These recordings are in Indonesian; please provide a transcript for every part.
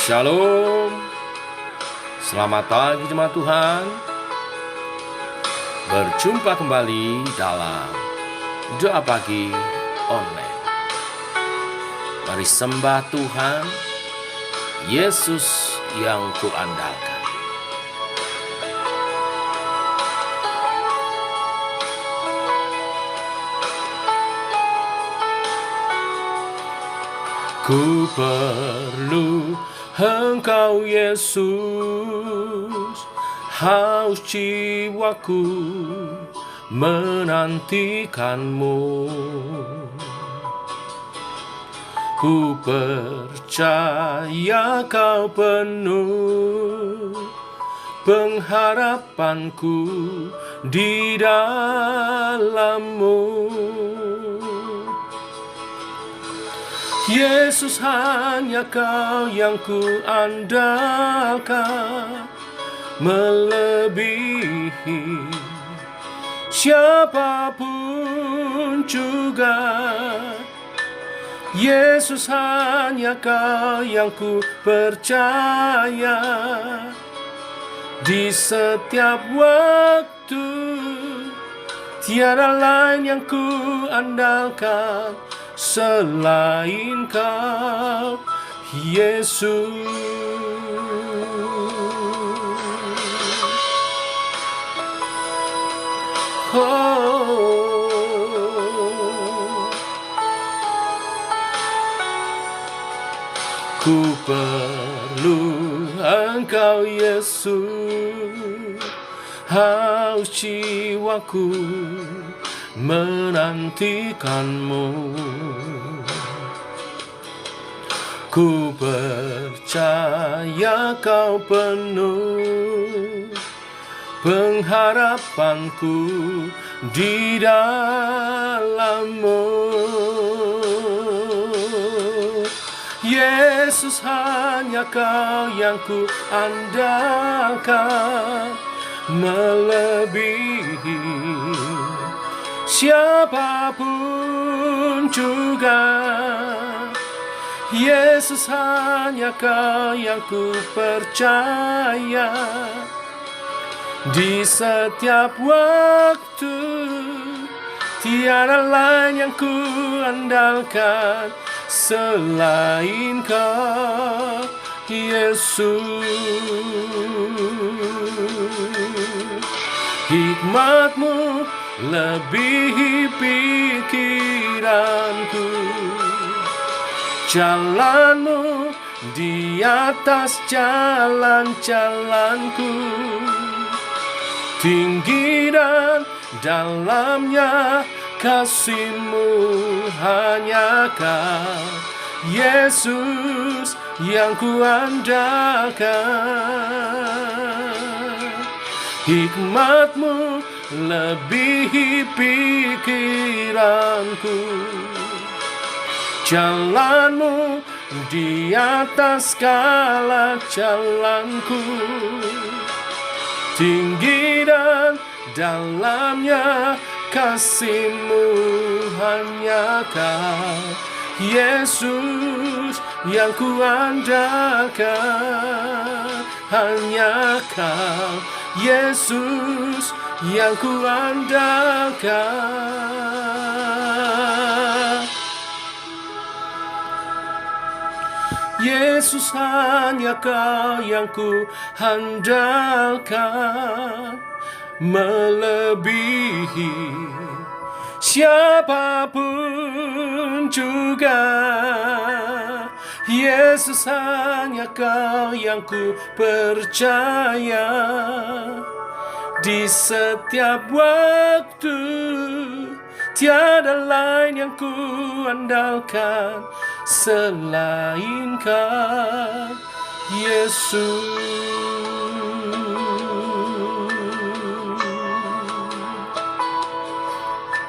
Shalom, selamat pagi jemaat Tuhan. Berjumpa kembali dalam doa pagi online. Mari sembah Tuhan, Yesus yang kuandalkan. Ku perlu Engkau Yesus, haus jiwaku menantikanmu. Ku percaya kau penuh pengharapanku di dalam-Mu. Yesus, hanya Kau yang ku andalkan, melebihi siapapun juga. Yesus, hanya Kau yang ku percaya di setiap waktu. Tiada lain yang ku andalkan selain Kau, Yesus. Ku perlu Engkau Yesus, haus jiwaku menantikanmu. Ku percaya Kau penuh pengharapanku di dalam-Mu. Yesus, hanya Kau yang ku andalkan, melebihi siapapun juga. Yesus, hanya Kau yang ku percaya di setiap waktu. Tiada lain yang ku andalkan selain Kau, Yesus. Hikmat-Mu lebihi pikiranku, jalan-Mu di atas jalan-jalanku. Tinggi dan dalamnya kasih-Mu, hanya Kau, Yesus, yang ku andalkan. Hikmat-Mu lebihi pikiranku, jalan-Mu di atas segala jalanku. Tinggi dan dalamnya kasih-Mu, hanya Kau, Yesus, yang ku andalkan. Hanya Kau, Yesus, yang ku andalkan. Yesus, hanya Kau yang ku andalkan, melebihi siapapun juga. Yesus, hanya Kau yang ku percaya di setiap waktu. Tiada lain yang ku andalkan selain Kau, Yesus.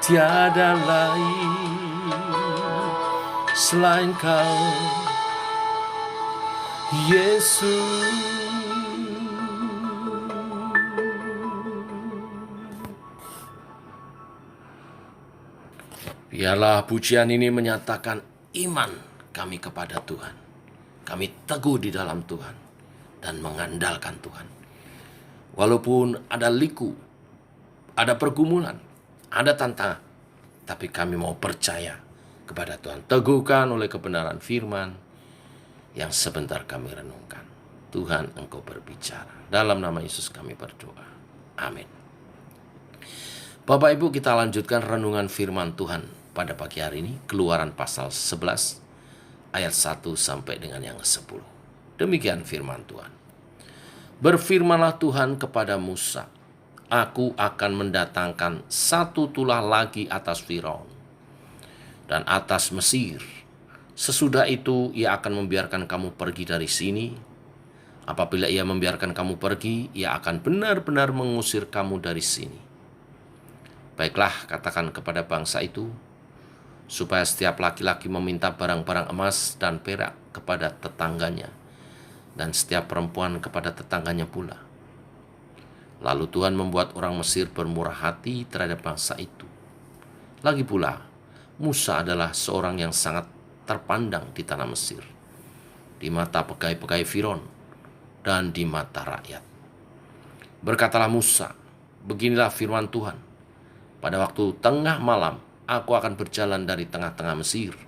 Tiada lain selain Kau, Yesus. Biarlah pujian ini menyatakan iman kami kepada Tuhan. Kami teguh di dalam Tuhan dan mengandalkan Tuhan. Walaupun ada liku, ada pergumulan, ada tantangan, tapi kami mau percaya kepada Tuhan. Teguhkan oleh kebenaran firman yang sebentar kami renungkan. Tuhan, Engkau berbicara. Dalam nama Yesus kami berdoa. Amin. Bapak Ibu, kita lanjutkan renungan firman Tuhan pada pagi hari ini. Keluaran pasal 11 ayat 1 sampai dengan yang ke-10. Demikian firman Tuhan. Berfirmanlah Tuhan kepada Musa, Aku akan mendatangkan satu tulah lagi atas Firaun dan atas Mesir. Sesudah itu ia akan membiarkan kamu pergi dari sini. Apabila ia membiarkan kamu pergi, ia akan benar-benar mengusir kamu dari sini. Baiklah, katakan kepada bangsa itu, supaya setiap laki-laki meminta barang-barang emas dan perak kepada tetangganya, dan setiap perempuan kepada tetangganya pula. Lalu Tuhan membuat orang Mesir bermurah hati terhadap bangsa itu. Lagi pula, Musa adalah seorang yang sangat terpandang di tanah Mesir, di mata pegawai-pegawai Firaun, dan di mata rakyat. Berkatalah Musa, beginilah firman Tuhan, pada waktu tengah malam aku akan berjalan dari tengah-tengah Mesir,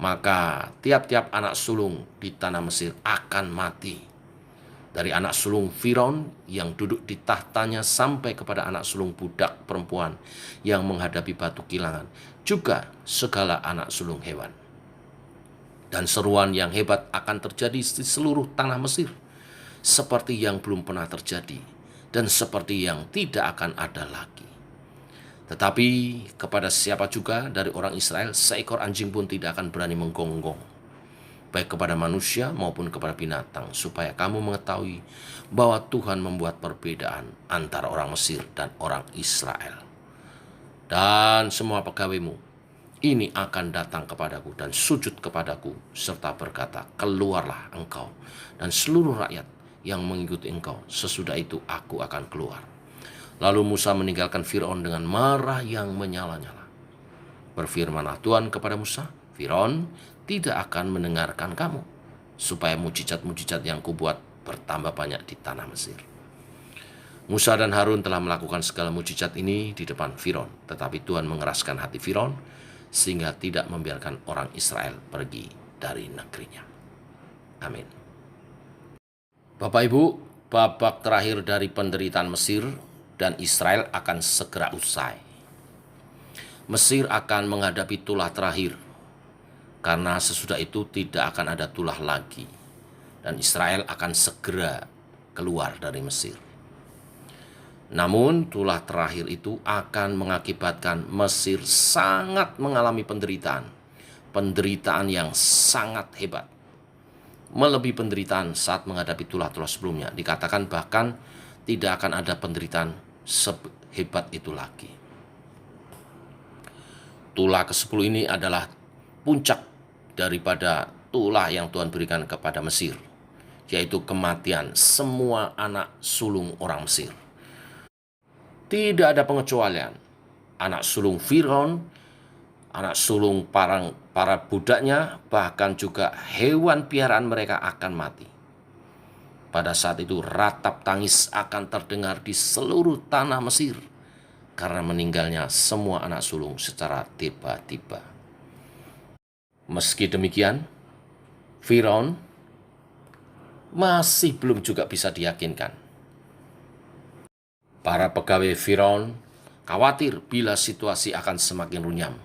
maka tiap-tiap anak sulung di tanah Mesir akan mati, dari anak sulung Firaun yang duduk di tahtanya sampai kepada anak sulung budak perempuan yang menghadapi batu kilangan, juga segala anak sulung hewan. Dan seruan yang hebat akan terjadi di seluruh tanah Mesir, seperti yang belum pernah terjadi dan seperti yang tidak akan ada lagi. Tetapi kepada siapa juga dari orang Israel, seekor anjing pun tidak akan berani menggonggong, baik kepada manusia maupun kepada binatang, supaya kamu mengetahui bahwa Tuhan membuat perbedaan antara orang Mesir dan orang Israel. Dan semua pegawaimu ini akan datang kepadaku dan sujud kepadaku, serta berkata, keluarlah engkau dan seluruh rakyat yang mengikuti engkau. Sesudah itu aku akan keluar. Lalu Musa meninggalkan Firaun dengan marah yang menyala-nyala. Berfirmanlah Tuhan kepada Musa, Firaun tidak akan mendengarkan kamu, supaya mujizat-mujizat yang kubuat bertambah banyak di tanah Mesir. Musa dan Harun telah melakukan segala mujizat ini di depan Firaun, tetapi Tuhan mengeraskan hati Firaun sehingga tidak membiarkan orang Israel pergi dari negerinya. Amin. Bapak Ibu, babak terakhir dari penderitaan Mesir dan Israel akan segera usai. Mesir akan menghadapi tulah terakhir, karena sesudah itu tidak akan ada tulah lagi, dan Israel akan segera keluar dari Mesir. Namun tulah terakhir itu akan mengakibatkan Mesir sangat mengalami penderitaan yang sangat hebat, melebihi penderitaan saat menghadapi tulah-tulah sebelumnya. Dikatakan bahkan tidak akan ada penderitaan sehebat itu lagi. Tulah ke-10 ini adalah puncak daripada tulah yang Tuhan berikan kepada Mesir, yaitu kematian semua anak sulung orang Mesir. Tidak ada pengecualian. Anak sulung Firaun, anak sulung para budaknya, bahkan juga hewan piaraan mereka akan mati. Pada saat itu ratap tangis akan terdengar di seluruh tanah Mesir karena meninggalnya semua anak sulung secara tiba-tiba. Meski demikian, Firaun masih belum juga bisa diyakinkan. Para pegawai Firaun khawatir bila situasi akan semakin runyam.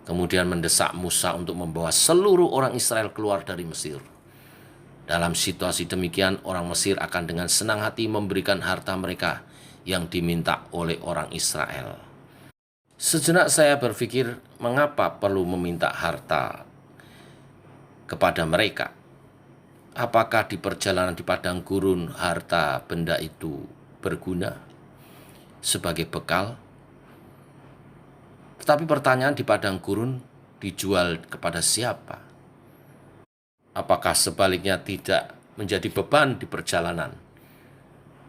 Kemudian mendesak Musa untuk membawa seluruh orang Israel keluar dari Mesir. Dalam situasi demikian, orang Mesir akan dengan senang hati memberikan harta mereka yang diminta oleh orang Israel. Sejenak saya berpikir, mengapa perlu meminta harta kepada mereka? Apakah di perjalanan di padang gurun harta benda itu berguna sebagai bekal? Tetapi pertanyaan, di padang gurun dijual kepada siapa? Apakah sebaliknya tidak menjadi beban di perjalanan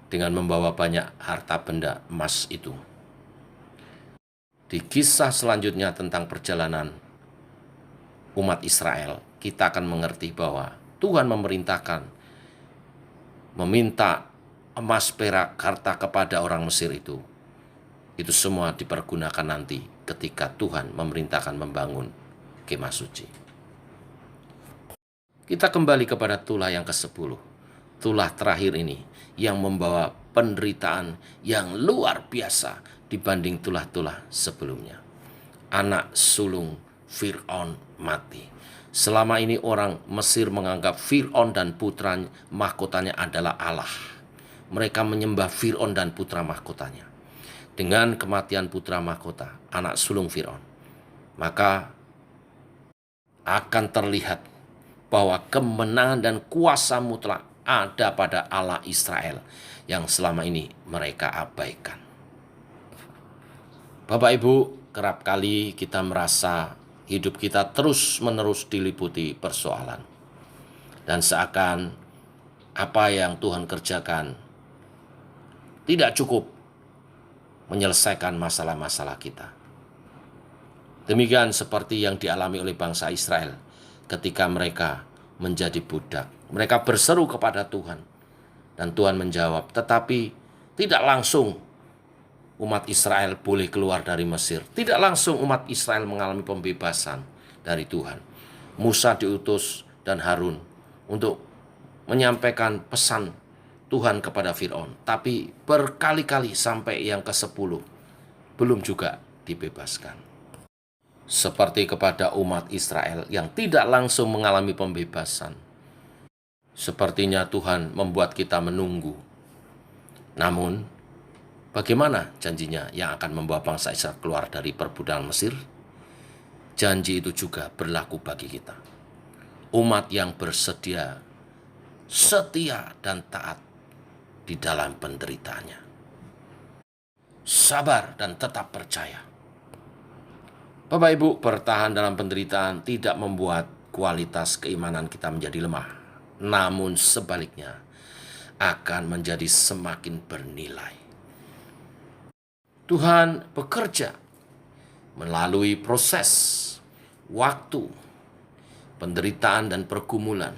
dengan membawa banyak harta benda emas itu? Di kisah selanjutnya tentang perjalanan umat Israel, kita akan mengerti bahwa Tuhan memerintahkan meminta emas, perak, harta kepada orang Mesir itu semua dipergunakan nanti ketika Tuhan memerintahkan membangun kemah suci. Kita kembali kepada tulah yang ke-10. Tulah terakhir ini yang membawa penderitaan yang luar biasa dibanding tulah-tulah sebelumnya. Anak sulung Fir'aun mati. Selama ini orang Mesir menganggap Fir'aun dan putra mahkotanya adalah Allah. Mereka menyembah Fir'aun dan putra mahkotanya. Dengan kematian putra mahkota, anak sulung Fir'aun, maka akan terlihat bahwa kemenangan dan kuasa mutlak ada pada Allah Israel yang selama ini mereka abaikan. Bapak Ibu, kerap kali kita merasa hidup kita terus-menerus diliputi persoalan. Dan seakan apa yang Tuhan kerjakan tidak cukup menyelesaikan masalah-masalah kita. Demikian seperti yang dialami oleh bangsa Israel ketika mereka menjadi budak. Mereka berseru kepada Tuhan dan Tuhan menjawab, tetapi tidak langsung umat Israel boleh keluar dari Mesir. Tidak langsung umat Israel mengalami pembebasan dari Tuhan. Musa diutus dan Harun untuk menyampaikan pesan Tuhan kepada Fir'aun. Tapi berkali-kali sampai yang ke-10 belum juga dibebaskan. Seperti kepada umat Israel yang tidak langsung mengalami pembebasan. Sepertinya Tuhan membuat kita menunggu. Namun, bagaimana janjinya yang akan membawa bangsa Israel keluar dari perbudakan Mesir? Janji itu juga berlaku bagi kita. Umat yang bersedia, setia dan taat di dalam penderitaannya. Sabar dan tetap percaya. Bapak Ibu, bertahan dalam penderitaan tidak membuat kualitas keimanan kita menjadi lemah. Namun sebaliknya, akan menjadi semakin bernilai. Tuhan bekerja melalui proses, waktu, penderitaan dan pergumulan.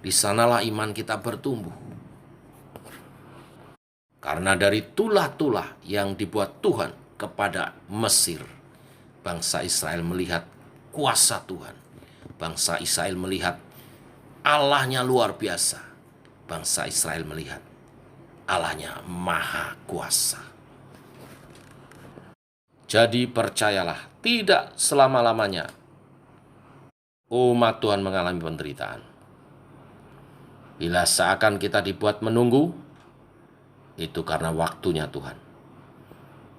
Di sanalah iman kita bertumbuh. Karena dari tulah-tulah yang dibuat Tuhan kepada Mesir, bangsa Israel melihat kuasa Tuhan. Bangsa Israel melihat Allahnya luar biasa. Bangsa Israel melihat Allahnya maha kuasa. Jadi percayalah, tidak selama-lamanya umat Tuhan mengalami penderitaan. Bila seakan kita dibuat menunggu, itu karena waktunya Tuhan.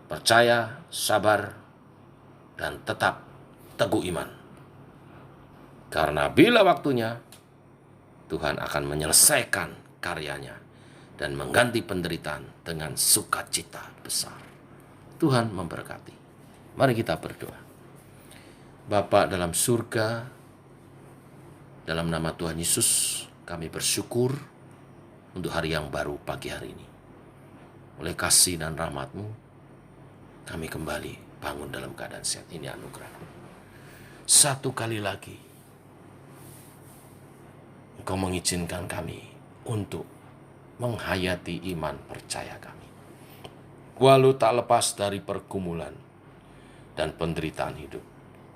Percaya, sabar, dan tetap teguh iman. Karena bila waktunya, Tuhan akan menyelesaikan karyanya dan mengganti penderitaan dengan sukacita besar. Tuhan memberkati. Mari kita berdoa. Bapa dalam surga, dalam nama Tuhan Yesus, kami bersyukur untuk hari yang baru pagi hari ini. Oleh kasih dan rahmat-Mu, kami kembali bangun dalam keadaan sehat. Ini anugerah. Satu kali lagi, Engkau mengizinkan kami untuk menghayati iman percaya kami. Walau tak lepas dari pergumulan dan penderitaan hidup,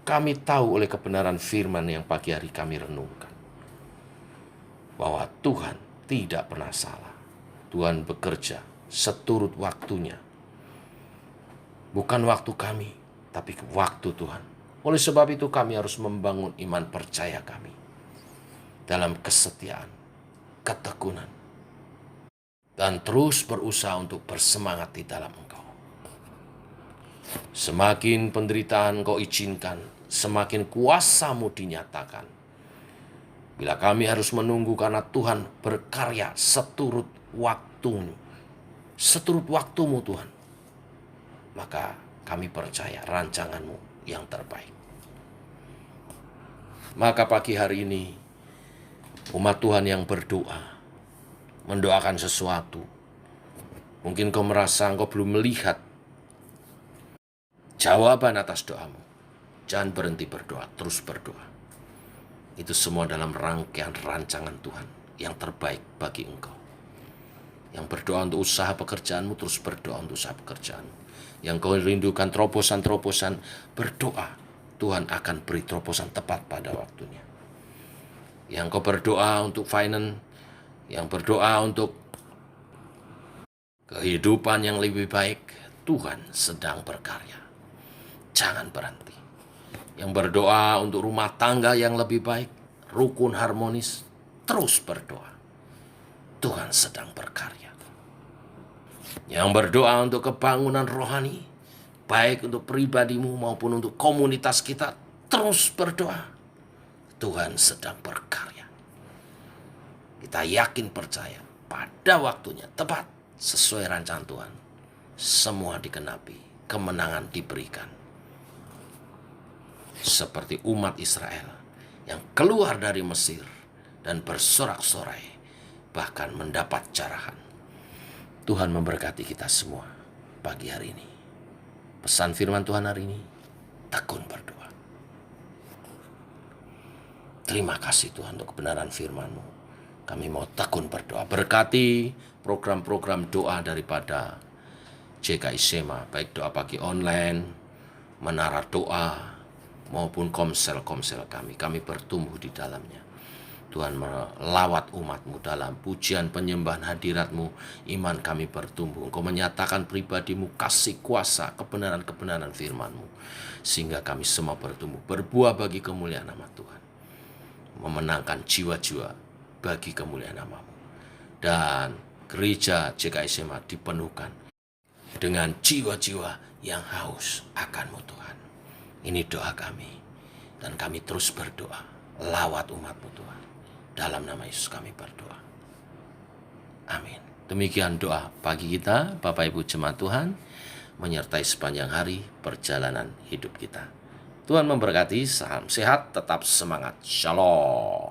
kami tahu oleh kebenaran firman yang pagi hari kami renungkan, bahwa Tuhan tidak pernah salah. Tuhan bekerja seturut waktunya. Bukan waktu kami, tapi waktu Tuhan. Oleh sebab itu kami harus membangun iman percaya kami dalam kesetiaan, ketekunan, dan terus berusaha untuk bersemangat di dalam Engkau. Semakin penderitaan Engkau izinkan, semakin kuasa-Mu dinyatakan. Bila kami harus menunggu karena Tuhan berkarya seturut waktu-Mu, Tuhan, maka kami percaya rancangan-Mu yang terbaik. Maka pagi hari ini, umat Tuhan yang berdoa, mendoakan sesuatu, mungkin kau merasa engkau belum melihat jawaban atas doamu. Jangan berhenti berdoa, terus berdoa. Itu semua dalam rangkaian rancangan Tuhan yang terbaik bagi engkau. Yang berdoa untuk usaha pekerjaanmu, terus berdoa untuk usaha pekerjaanmu. Yang kau rindukan terobosan-terobosan, berdoa. Tuhan akan beri terobosan tepat pada waktunya. Yang kau berdoa untuk finance, yang berdoa untuk kehidupan yang lebih baik, Tuhan sedang berkarya. Jangan berhenti. Yang berdoa untuk rumah tangga yang lebih baik, rukun harmonis, terus berdoa. Tuhan sedang berkarya. Yang berdoa untuk kebangunan rohani, baik untuk pribadimu maupun untuk komunitas kita, terus berdoa. Tuhan sedang berkarya. Kita yakin percaya pada waktunya tepat sesuai rancangan Tuhan. Semua digenapi, kemenangan diberikan. Seperti umat Israel yang keluar dari Mesir dan bersorak-sorai, bahkan mendapat jarahan. Tuhan memberkati kita semua pagi hari ini. Pesan firman Tuhan hari ini, tekun berdoa. Terima kasih Tuhan untuk kebenaran firman-Mu. Kami mau tekun berdoa. Berkati program-program doa daripada JKI Sema, baik doa pagi online, menara doa, maupun komsel-komsel kami. Kami bertumbuh di dalamnya. Tuhan melawat umat-Mu dalam pujian penyembahan hadirat-Mu. Iman kami bertumbuh. Engkau menyatakan pribadi-Mu, kasih kuasa, kebenaran-kebenaran firman-Mu. Sehingga kami semua bertumbuh, berbuah bagi kemuliaan nama Tuhan. Memenangkan jiwa-jiwa bagi kemuliaan nama-Mu. Dan gereja JKI SMA dipenuhkan dengan jiwa-jiwa yang haus akan-Mu Tuhan. Ini doa kami. Dan kami terus berdoa. Lawat umat-Mu Tuhan. Dalam nama Yesus kami berdoa. Amin. Demikian doa pagi kita, Bapak Ibu jemaat Tuhan, menyertai sepanjang hari perjalanan hidup kita. Tuhan memberkati, salam sehat, tetap semangat. Shalom.